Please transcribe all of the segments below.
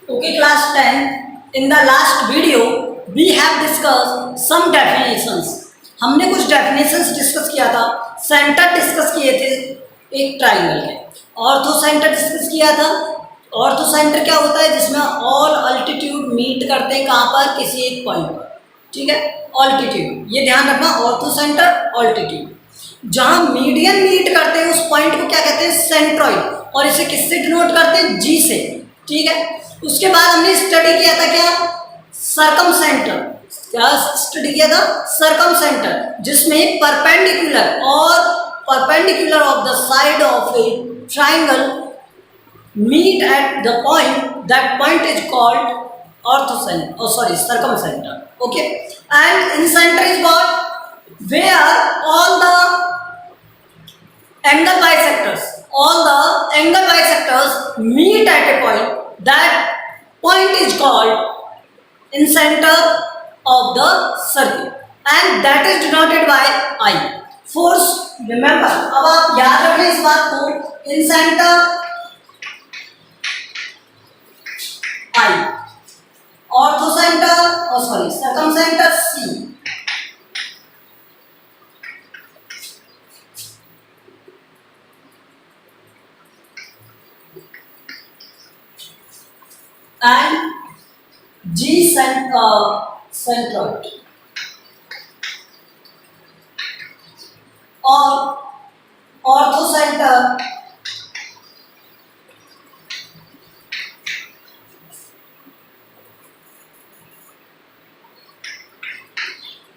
Okay, class 10. In the last video, we have discussed some definitions. हमने कुछ definitions discuss किया था. Centre discuss किए थे एक ट्राइंगल के. ऑर्थो सेंटर डिस्कस किया था. ऑर्थो सेंटर क्या होता है? जिसमें ऑल अल्टीट्यूड मीट करते हैं कहाँ पर? किसी एक पॉइंट पर. ठीक है, ऑल्टीट्यूड, ये ध्यान रखना. ऑर्थो सेंटर, ऑल्टीट्यूड, जहां मीडियन मीट करते हैं उस पॉइंट को क्या कहते हैं? सेंट्रॉइड. और इसे किससे डिनोट करते हैं? जी से. ठीक है. उसके बाद हमने स्टडी किया था क्या? सरकम सेंटर. क्या स्टडी किया था? सरकम सेंटर, जिसमें परपेंडिकुलर और perpendicular of the side of A triangle meet at the point. That point is called orthocenter. Oh, sorry, circumcenter. Okay, and in center is what? Where all the angle bisectors, meet at a point. That point is called in center of the circle, and that is denoted by I. Force. Remember, अब आप याद रखें इस बात को. In center I, orthocenter, circumcenter C. And G centroid. और orthocenter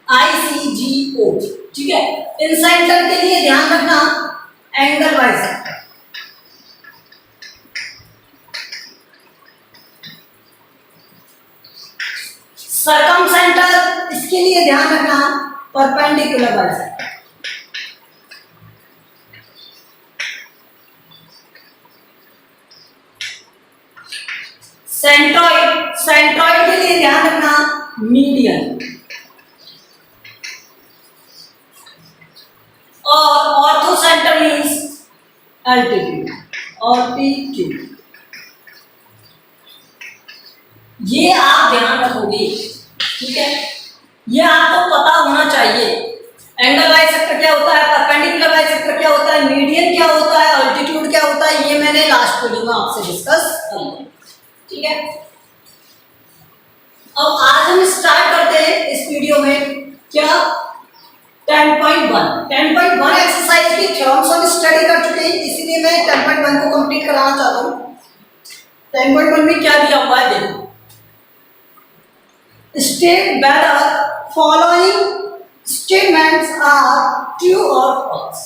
ICGO. ठीक है. इन सेंटर के लिए ध्यान रखना एंगल बाइसेक्टर. सरकम सेंटर, इसके लिए ध्यान रखना परपेंडिकुलर बाइसेक्टर. सेंट्रॉइड के लिए ध्यान रखना मीडियन. और ऑर्थो सेंटर मीन्स अल्टीट्यूड और PQ. ये आप ध्यान रखोगे. ठीक है, ये आपको पता होना चाहिए. एंगल बाइसेक्टर क्या होता है, परपेंडिकुलर बाइसेक्टर क्या होता है, मीडियन क्या होता है, अल्टीट्यूड क्या होता है, ये मैंने लास्ट वीडियो में आपसे डिस्कस कर लिया. ठीक है. अब आज हम स्टार्ट करते हैं इस वीडियो में क्या 10.1 एक्सरसाइज की थ्योरम्स हम स्टडी कर चुके हैं, इसीलिए मैं 10.1 को कंप्लीट कराना चाहता हूँ. 10.1 में क्या दिया हुआ है देखो. State whether following statements are true और फॉल्स.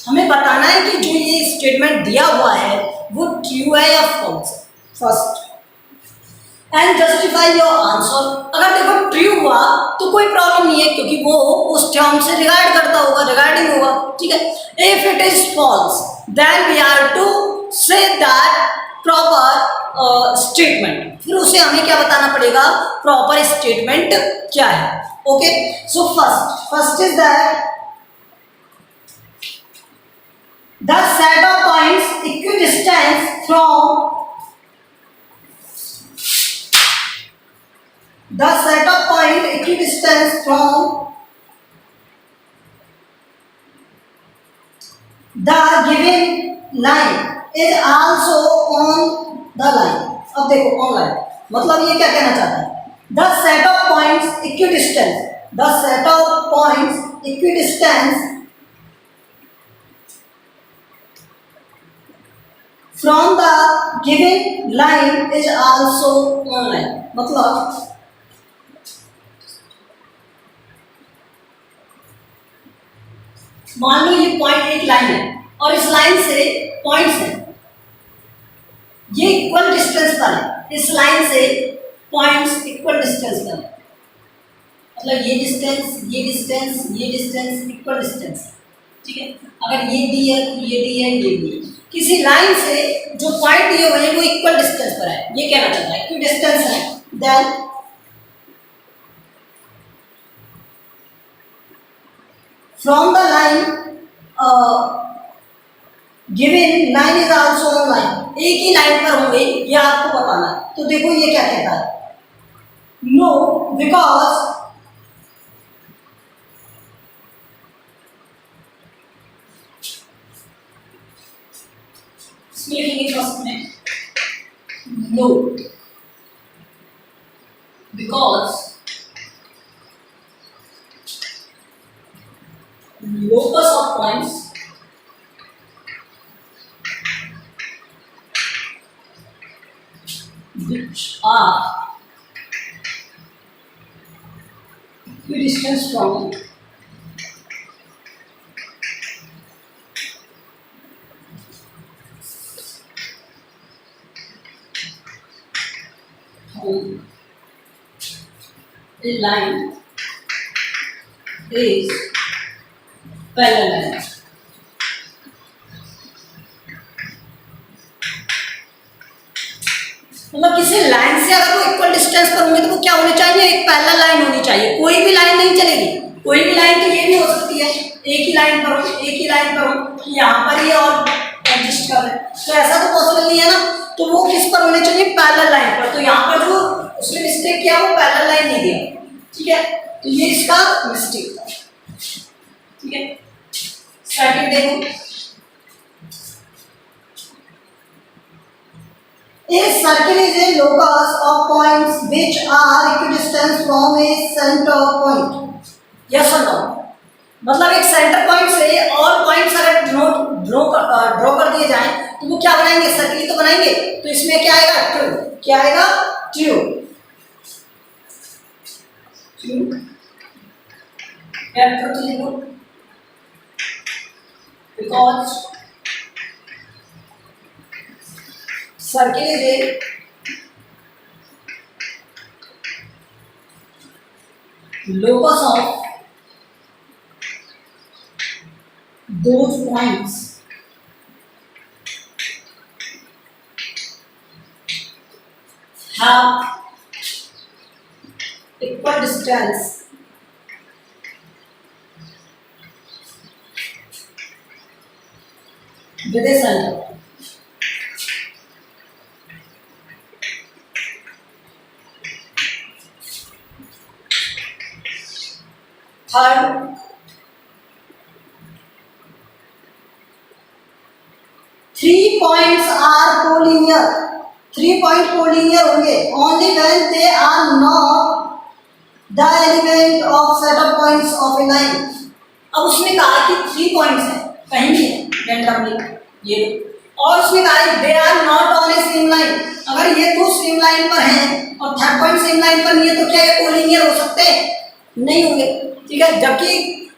हमें बताना है कि जो ये स्टेटमेंट दिया हुआ है वो ट्रू है या फॉल्स है. First, and justify your answer. अगर देखो ट्रू हुआ तो कोई प्रॉब्लम नहीं है, क्योंकि वो उस टर्म से रिगार्ड करता होगा, रिगार्डिंग होगा. ठीक है. If it is false then we are to say that proper statement. फिर उसे हमें क्या बताना पड़ेगा? प्रॉपर स्टेटमेंट क्या है. Okay, so first is that the set of points equidistance from the set of point equidistant from the given line is also on the line. अब देखो on line मतलब ये क्या कहना चाहता है? The set of points equidistant from the given line is also on line. मतलब मान लो ये पॉइंट एक लाइन है और इस लाइन से पॉइंट्स हैं, ये इक्वल डिस्टेंस पर है. इस लाइन से पॉइंट्स इक्वल डिस्टेंस पर है. मतलब ये डिस्टेंस इक्वल डिस्टेंस. ठीक है. अगर ये डी है, ये डी है, ये डी है, किसी लाइन से जो पॉइंट दिए हुए हैं वो इक्वल डिस्टेंस पर है, ये कहना चाहता है. इक्वल डिस्टेंस है. Then from the line given line is also on line, एक ही लाइन पर होंगे ये आपको बताना है। तो देखो ये क्या कहता है, नो बिकॉज लिखेंगे फर्स्ट में no because locus of points which are equidistant from a line is parallel। मतलब किसी लाइन से अगर वो इक्वल डिस्टेंस पर होंगे तो वो क्या होनी चाहिए, एक पैरेलल लाइन होनी चाहिए। कोई भी लाइन नहीं चलेगी, कोई भी लाइन तो ये भी हो सकती है एक ही लाइन पर हो, एक ही लाइन पर हो कि यहाँ पर ये और एडजस्ट कर रहे हैं, तो ऐसा तो पॉसिबल नहीं है ना। तो वो किस पर होने चाहिए, पैरेलल लाइन पर। तो यहाँ पर जो उसने मिस्टेक किया वो पैरेलल लाइन नहीं दिया, ठीक है, तो ये इसका मिस्टेक था, ठीक है। सेकंड देखो, a circle is a locus of points which are equidistant from a center point, yes or no। मतलब एक सेंटर पॉइंट से और पॉइंट्स अगर ड्रॉ कर दिए जाएं तो वो क्या बनाएंगे, सर्किल ही तो बनाएंगे। तो इसमें क्या आएगा, ट्रू, क्या आएगा, ट्रू, ट्रू, क्या ट्रू तो लिखो, because circle is a locus of those points have equal distance with a center। Third, three points are collinear, three point collinear होंगे only when they are not the element of set of points of a line. अब उसने कहा कि three points हैं, कहीं भी है randomly ये, और उसने कहा they are not on a same line. अगर ये दो सेम लाइन पर हैं और थर्ड पॉइंट सेम लाइन पर नहीं है तो क्या ये कोलिनियर हो सकते हैं, नहीं होंगे, ठीक है। जबकि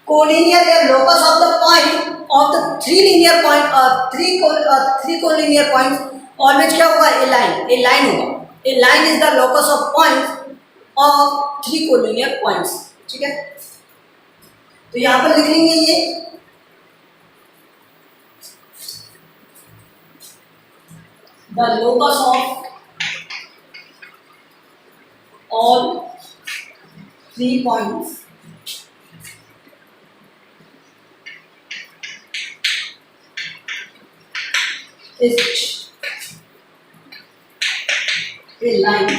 कोलिनियर या locus of the point of the three linear point, three collinear points always क्या होगा, ए लाइन, ए लाइन होगा। A line is the locus of point of three collinear points, ठीक है। तो यहां पर लिख लेंगे ये the locus of all three points is a line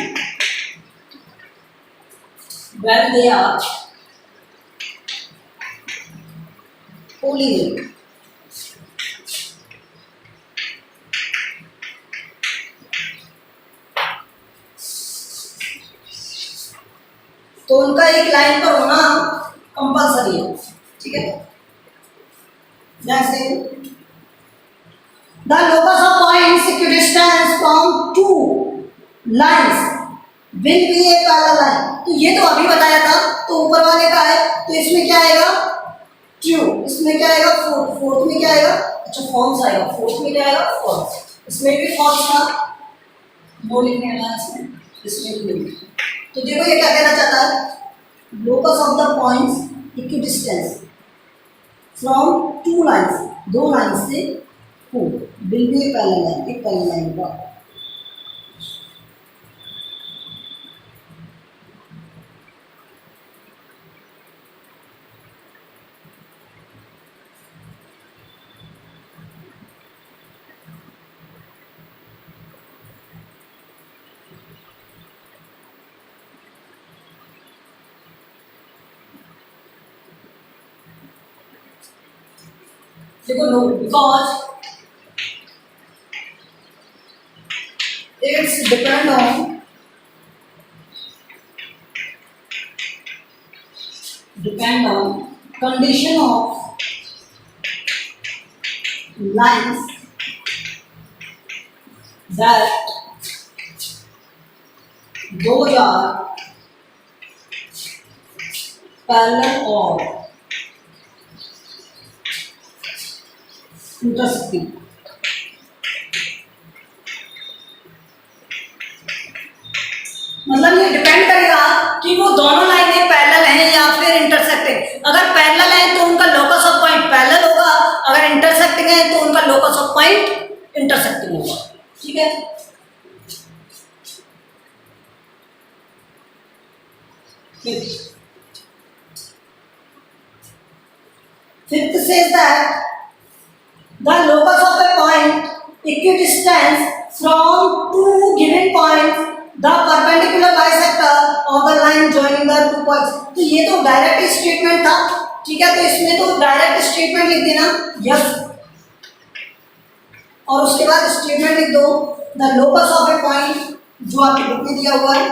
when they are collinear। तो उनका एक लाइन पर होना कंपल्सरी है, ठीक है। जैसे the locus of points equidistant from two lines will be a parallel line। तो ये तो अभी बताया था, तो ऊपर वाले का है तो इसमें क्या आएगा, ट्रू, इसमें क्या आएगा, फोर्थ, फोर्थ में क्या आएगा, अच्छा फॉल्स आएगा, फोर्थ में क्या आएगा, फॉल्स, इसमें भी फॉल्स था, नो लिखने वाला इसमें, इसमें भी नहीं। तो देखो ये क्या कहना चाहता है, locus of the points equidistance from two lines, दो लाइन से will be a parallel line, एक पैरेलल लाइन होगा। देखो no, because it's depend on condition of lines that those are parallel or intersecting. मतलब ये डिपेंड करेगा कि वो दोनों लाइनें पैरेलल हैं या फिर इंटरसेक्टिंग। अगर पैरेलल हैं तो उनका लोकस ऑफ पॉइंट पैरेलल होगा, अगर इंटरसेक्टिंग है तो उनका लोकस ऑफ पॉइंट इंटरसेक्टिंग होगा। ठीक है, fifth says that the locus of a point equidistant from two given points, the perpendicular bisector of the line joining the two points। तो ये तो डायरेक्ट स्टेटमेंट था, ठीक है, तो इसमें तो डायरेक्ट स्टेटमेंट लिख देना यस, और उसके बाद स्टेटमेंट लिख दो the locus of A point, जो आपकी बुक में दिया हुआ है,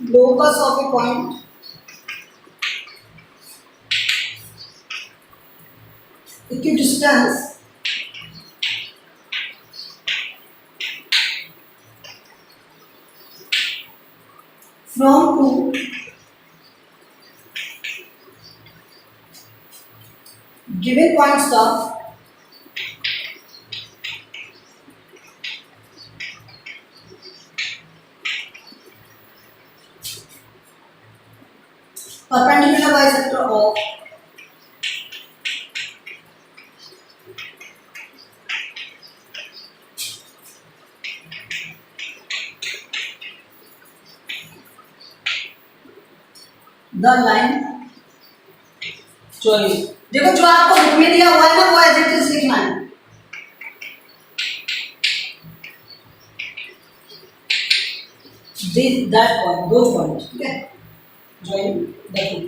locus of A point equidistant from two given points of perpendicular bisector of the line joining। देखो जो आपको बुक में दिया हुआ है ना वो एज इट इज लिखना है। that point, those points, ठीक है, join the two।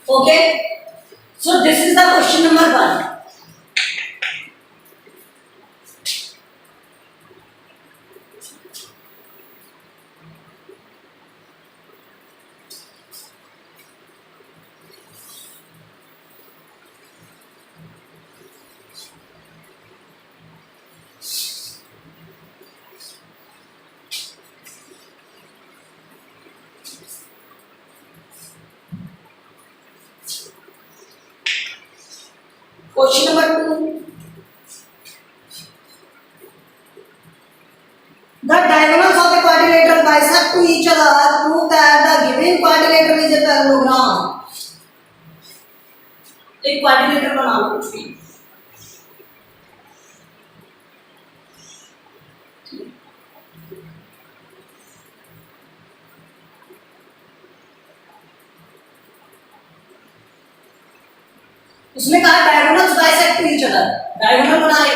Okay, so this is the question number 1। Question number 2, the diagonals of a quadrilateral bisect to each other, prove that the given quadrilateral is a parallelogram। एक quadrilateral बना लो कुछ भी, उसमें कहा diagonals bisect to each other, diagonal बनाए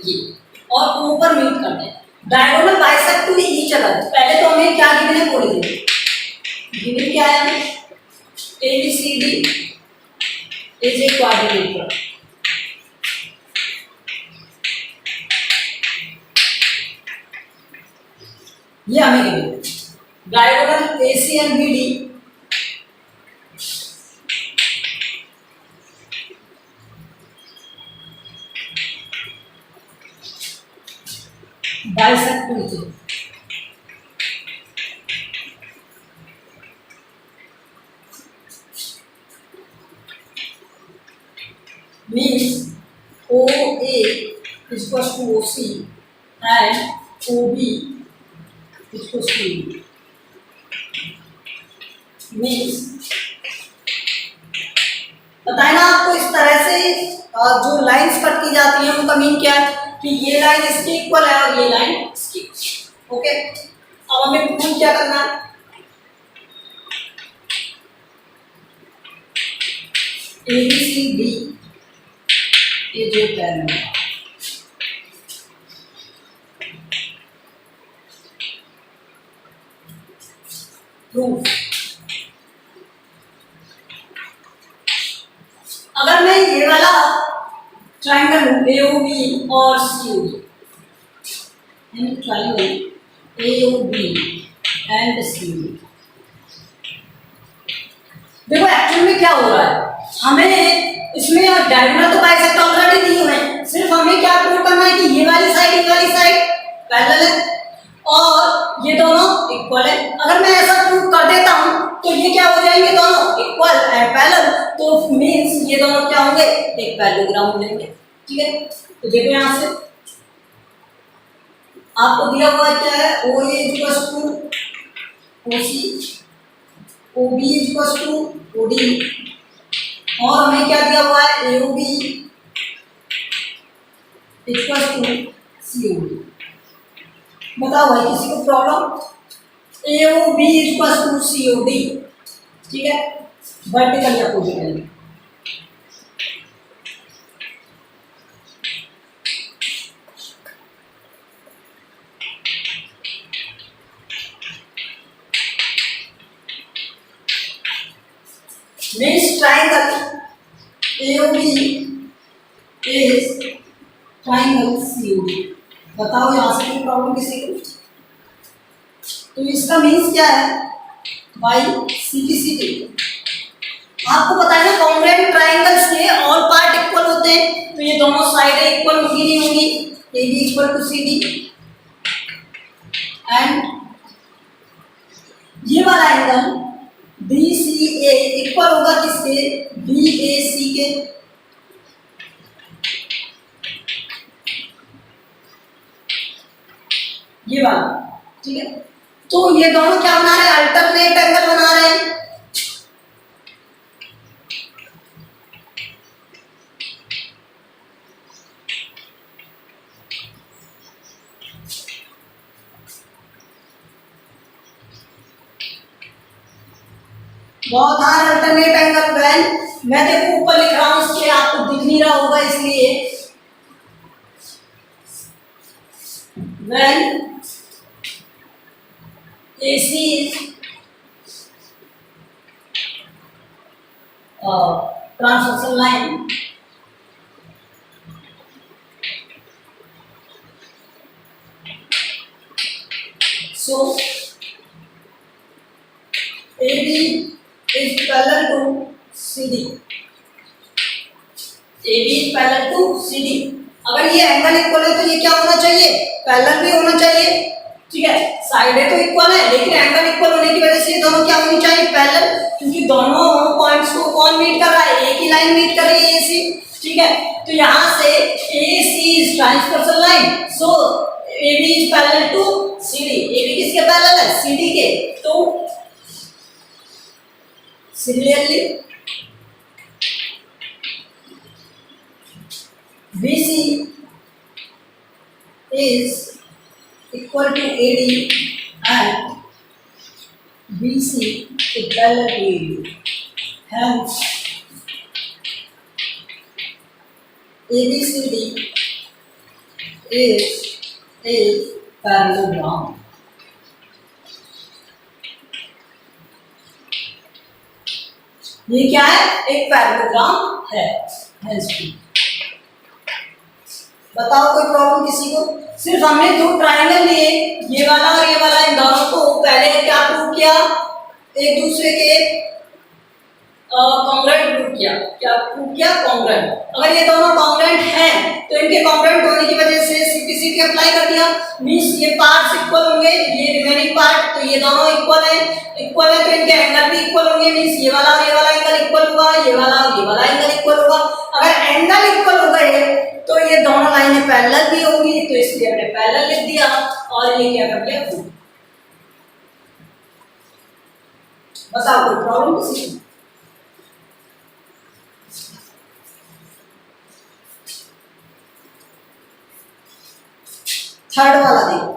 ये और ऊपर मीट कर दें, diagonal bisect to each other. पहले तो हमें क्या गिवन है बोल दें, गिवन क्या है, ABCD इज ए क्वाड्रिलेटरल। ये हमें given diagonal AC and BD bisect to each other। Means OA is equals to OC and OB is equals to AB। Means बताए ना आपको, इस तरह से जो लाइंस कट की जाती है उनका मीन क्या है कि ये लाइन इसके इक्वल है और ये लाइन इसके इक्वल। ओके, अब हमें प्रूव क्या करना है, ABCD is a parallel. Proof. अगर मैं ये वाला ट्राइंगल AOB और COD, triangle AOB and COD, देखो एक्चुअली में क्या हो रहा है, हमें इसमें डायगोनल तो बाइसेक्ट ऑलरेडी दी हुए हैं, सिर्फ हमें क्या प्रूव करना है कि ये वाली साइड पैरेलल है और ये दोनों इक्वल है। अगर मैं ऐसा प्रूव कर देता हूं तो ये क्या हो जाएंगे, दोनों इक्वल एंड पैरेलल, तो मींस ये दोनों क्या होंगे, एक पैरेललोग्राम हो जाएंगे। ठीक है, तो देखो यहां से आपको दिया हुआ है क्या है, OA equals to OC, OB equals to OD, और हमें क्या दिया हुआ है, AOB इक्वल्स टू COD। बताओ भाई किसी को problem, AOB equals to COD, ठीक है, वर्टिकल या horizontal. Means triangle AOB is triangle COD। बताओ यहां से कोई प्रॉब्लम किसी को, तो इसका मीन्स क्या है भाई, CPCT। आपको पता है ना कॉन्ग्रुएंट ट्राइंगल्स के ऑल पार्ट इक्वल होते हैं, तो ये दोनों साइडें इक्वल होंगी नहीं होंगी, AB equal to CD, and ये वाला एंगल BCA इक्वल होगा किसके, BAC के। ये वाला, ठीक है, तो ये दोनों क्या बना रहे हैं, अल्टरनेट एंगल बना रहे हैं। बहुत हार अल्टरनेट एंगल व्हेन, मैं देखो ऊपर लिख रहा हूं इसलिए आपको दिख नहीं रहा होगा, इसलिए when AC is transversal line, so AB is parallel to CD, AB is parallel to CD। अगर ये एंगल इक्वल है तो ये क्या होना चाहिए, पैरेलल भी होना चाहिए। ठीक है, साइडें तो इक्वल है लेकिन एंगल इक्वल होने की वजह से दोनों क्या होनी चाहिए, पैरेलल, क्योंकि दोनों पॉइंट्स को कौन मीट कर रहा है, एक ही लाइन मीट कर रही है AC। ठीक है, तो यहां से AC is transversal line, so AB is parallel to CD। AB किसके पैरेलल है, CD के। तो similarly BC is equal to AD and BC is parallel to AD. Hence, ABCD is a parallelogram. ये क्या है, एक पैरेललोग्राम है। बताओ कोई प्रॉब्लम किसी को, सिर्फ हमने दो ट्राइंगल लिए, ये वाला और ये वाला, इन दोनों को पहले क्या प्रूव किया, एक दूसरे के कॉन्ग्रुएंट प्रूव किया। क्या प्रूव किया, कॉन्ग्रुएंट। अगर ये दोनों कॉन्ग्रुएंट हैं तो इनके कॉन्ग्रुएंट होने की वजह से CPCT अप्लाई कर दिया, मींस ये पार्ट्स इक्वल होंगे, ये रिमेनिंग पार्ट, तो ये दोनों इक्वल है तो इनके एंगल भी इक्वल होंगे, मींस ये वाला और ये वाला एंगल इक्वल होगा, ये वाला और ये वाला एंगल इक्वल होगा। अगर एंगल इक्वल हो गए तो ये दोनों लाइनें पैरेलल भी होंगी, तो इसलिए हमने पैरेलल लिख दिया और ये क्या कर दिया, बताओ कोई प्रॉब्लम किसी को। थर्ड वाला देखो,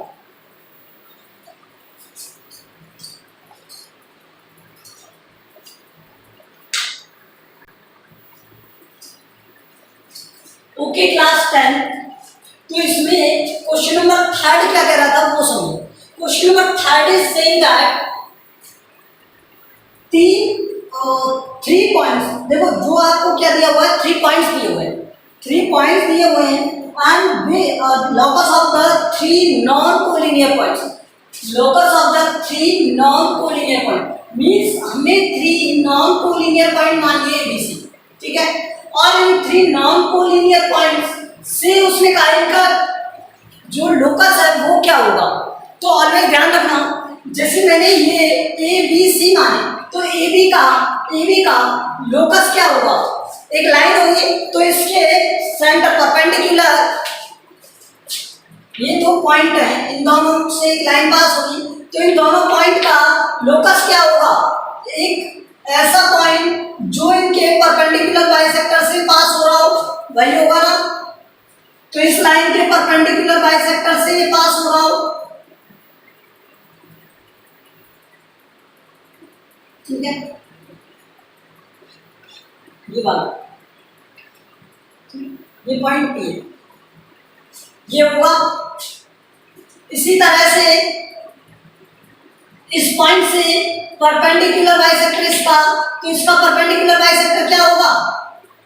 ओके क्लास 10। तो इसमें क्वेश्चन नंबर थर्ड क्या कह रहा था वो समझो। Question number third is saying that तीन 3 पॉइंट्स, देखो जो आपको क्या दिया हुआ है, 3 पॉइंट्स दिए हुए हैं, 3 पॉइंट्स दिए हुए हैं and way locus of the 3 non collinear points. Locus of the 3 non collinear point means हमने 3 नॉन कोलिनियर पॉइंट मान लिए ABC, ठीक है। और इन 3 नॉन कोलिनियर पॉइंट्स से उसने कहा इनका जो लोकस है वो क्या होगा। तो ऑलवेज ध्यान रखना, जैसे मैंने ये ABC माने तो AB का लोकस क्या होगा, एक लाइन होगी तो इसके सेंटर परपेंडिकुलर, ये 2 पॉइंट हैं, इन दोनों से एक लाइन पास होगी तो इन दोनों पॉइंट का लोकस क्या होगा, एक ऐसा पॉइंट जो इनके परपेंडिकुलर बाइसेक्टर से पास हो रहा हो, वही होगा ना। तो इस लाइन के परपेंडिकुलर बाइसेक्टर से ये पास हो रहा हो, ठीक है, ये वाला, ये पॉइंट P है, ये होगा। इसी तरह से इस पॉइंट से परपेंडिकुलर बाइसेक्टर इसका, तो इसका परपेंडिकुलर बाइसेक्टर क्या होगा,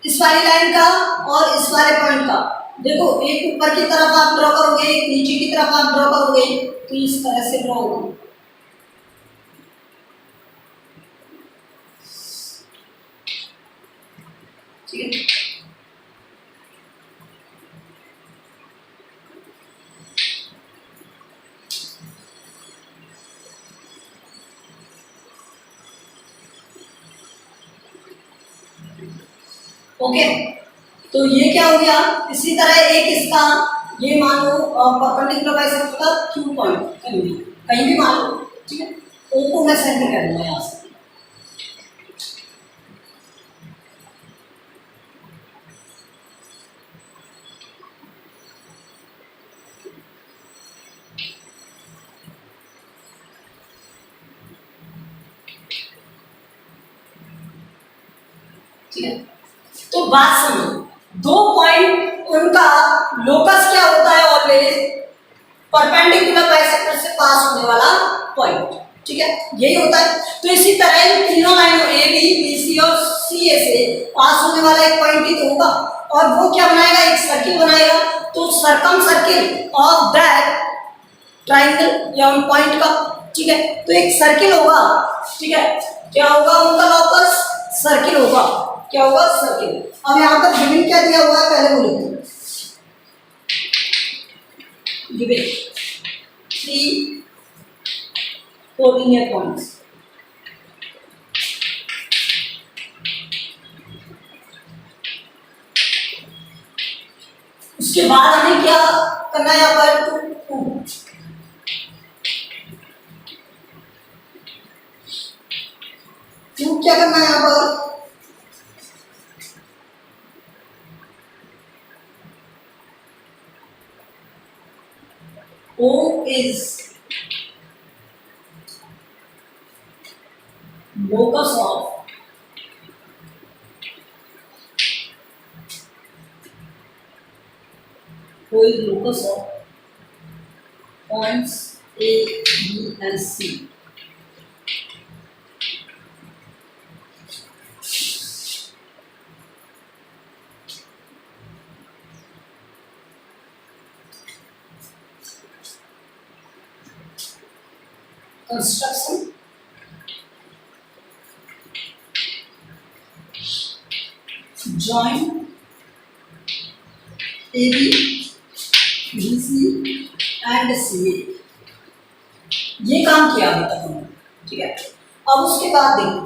इस वाली लाइन का और इस वाले पॉइंट का। देखो एक ऊपर की तरफ आप ड्रॉ करोगे, एक नीचे की तरफ आप ड्रॉ करोगे, तो इस तरह से ड्रॉ होगा, ठीक है। ओके, तो ये क्या हो गया। इसी तरह एक इसका, ये मान लो परपेंडिकुलर बाइसेक्टर का Q पॉइंट, कहीं भी मान लो, ठीक है। O को मैं सेंटर कर दूंगा यहाँ से, ठीक है। तो बात सुनो, 2 पॉइंट उनका लोकस क्या होता है, ऑलवेज परपेंडिकुलर बाइसेक्टर से पास होने वाला पॉइंट, ठीक है, यही होता है। तो इसी तरह इन तीनों लाइनों AB BC और CA से पास होने वाला एक पॉइंट ही तो होगा, और वो क्या बनाएगा, एक सर्किल बनाएगा। तो circum circle of that triangle या उन पॉइंट का, ठीक है। तो एक सर्किल होगा, ठीक है, क्या होगा उनका लोकस, सर्किल होगा, क्या होगा, सर्किल। अब यहाँ पर गिवन क्या दिया हुआ है, पहले बोलो गिवन 3 कोलिनियर पॉइंट्स, उसके बाद हमें क्या करना है यहाँ पर, टू क्या करना है यहाँ पर, O is locus of points A, B and C. Construction, join AB, BC and CA, ये काम किया अभी तक हमने, ठीक है। अब उसके बाद देखो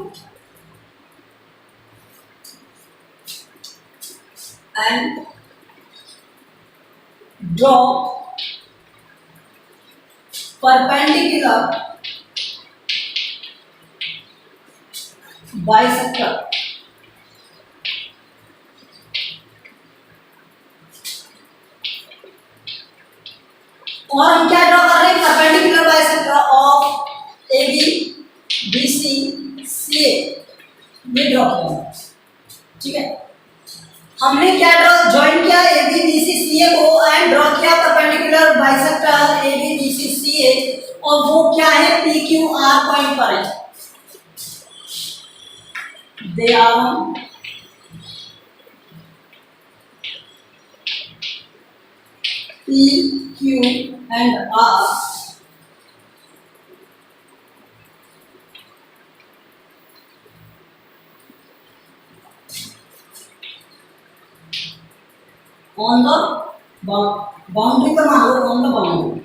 एंड ड्रॉ परपेंडिकुलर बाइसेक्टर, और हम क्या ड्रॉ कर रहे हैं, perpendicular bisector of AB BC CA, ये ड्रॉ किया, ठीक है। हमने क्या ड्रॉ ज्वाइन किया, AB BC CA को एंड ड्रॉ किया perpendicular bisector AB BC CA, और वो क्या है, PQR पॉइंट पर है, they are P, Q and R on the boundary पर मान लो on the boundary,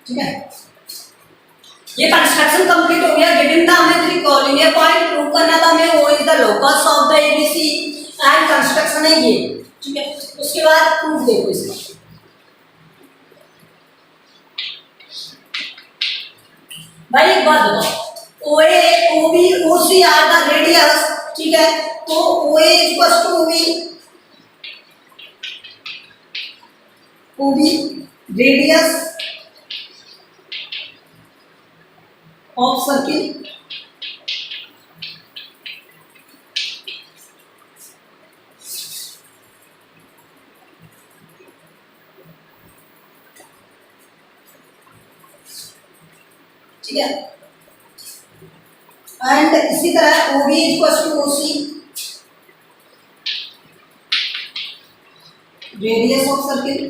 ठीक है। ये कंस्ट्रक्शन कंप्लीट हो गया। गिवन था हमें 3 कोलिनियर पॉइंट, प्रूव करना था हमें वो is the locus of the ABC and construction है ये, ठीक है। उसके बाद प्रूफ देखो इसका। भाई एक बात बताओ, OA, OB, OC are the radius, ठीक है। तो OA equals to OB radius of circle, ठीक है। एंड इसी तरह OB equals to OC radius of circle,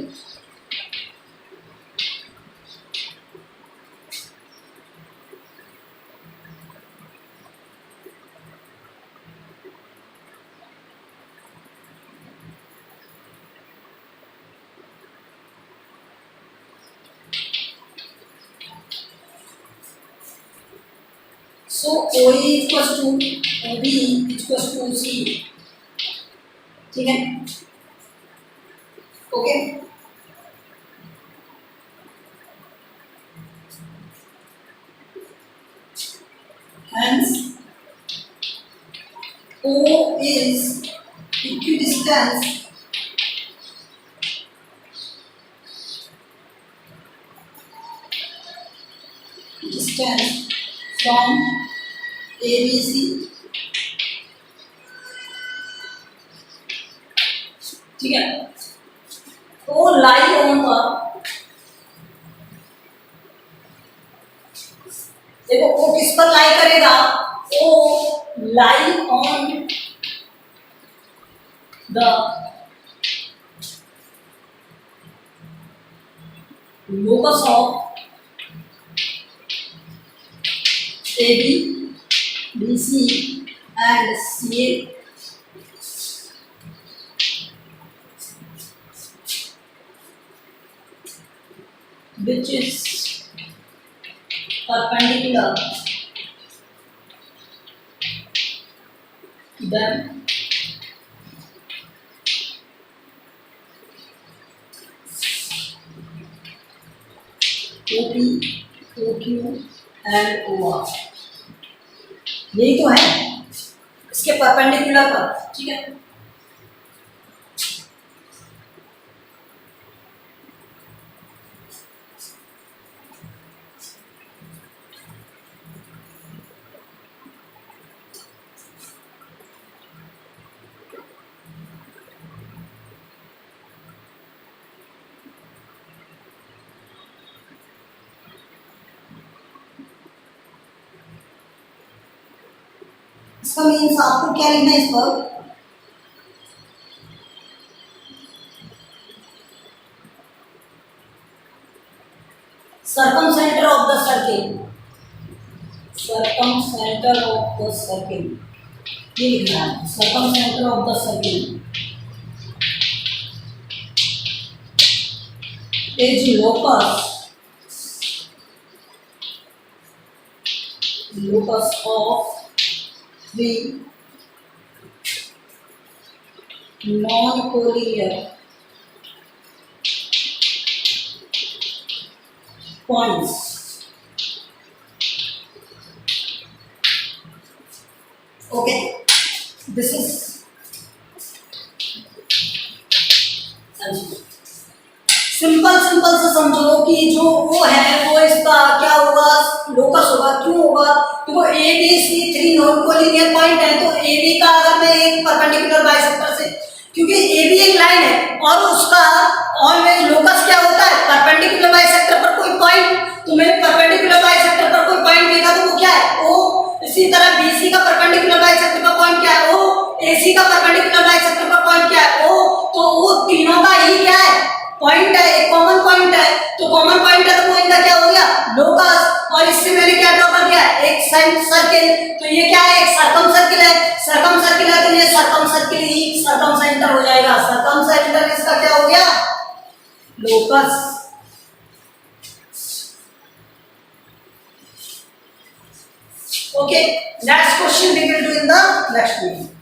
so OE equals to OB equals to OC, ठीक है, okay. Hence O is equidistance from ABC, ठीक है। तो लाई ऑन द, देखो वो किस पर लाई करेगा, वो lie on the locus of AB, BC and CA, which is perpendicular to them, OP, OQ and OR, यही तो है इसके परपेंडिकुलर पर, ठीक है। इसका मीन्स आपको क्या लिखना है इस पर, circumcenter of the circle, circumcenter of the circle, ये लिखना है circumcenter of the circle is locus of the non-collinear points, okay, this is simple से समझो कि जो वो है वो इसका क्या होगा, लोकस होगा। क्यों होगा, तो वो A B C 3 non collinear point है, तो ए बी का अगर मैं एक परपेंडिकुलर बाइसेक्टर से, क्योंकि ए बी एक लाइन है और उसका ऑलवेज लोकस क्या होता है, परपेंडिकुलर बाइसेक्टर पर कोई पॉइंट, तुम्हें परपेंडिकुलर बाइसेक्टर पर कोई पॉइंट देगा तो वो क्या है, ओ। इसी तरह बीसी का परपेंडिकुलर बाइसेक्टर पर पॉइंट क्या है, ओ। एसी का परपेंडिकुलर बाइसेक्टर पर पॉइंट क्या है, ओ। तो वो तीनों का ही क्या है, पॉइंट है, एक कॉमन पॉइंट है। तो कॉमन पॉइंट है तो वो इनका क्या हो गया, लोकस। और इससे मैंने क्या ड्रॉ कर दिया, एक सर्किल। तो ये क्या है, एक सर्कम सर्किल है। सर्कम सर्किल है तो ये सर्कम सर्किल ही सर्कम सेंटर हो जाएगा। सर्कम सेंटर इसका क्या हो गया, locus. Okay, next question we will do in the next video.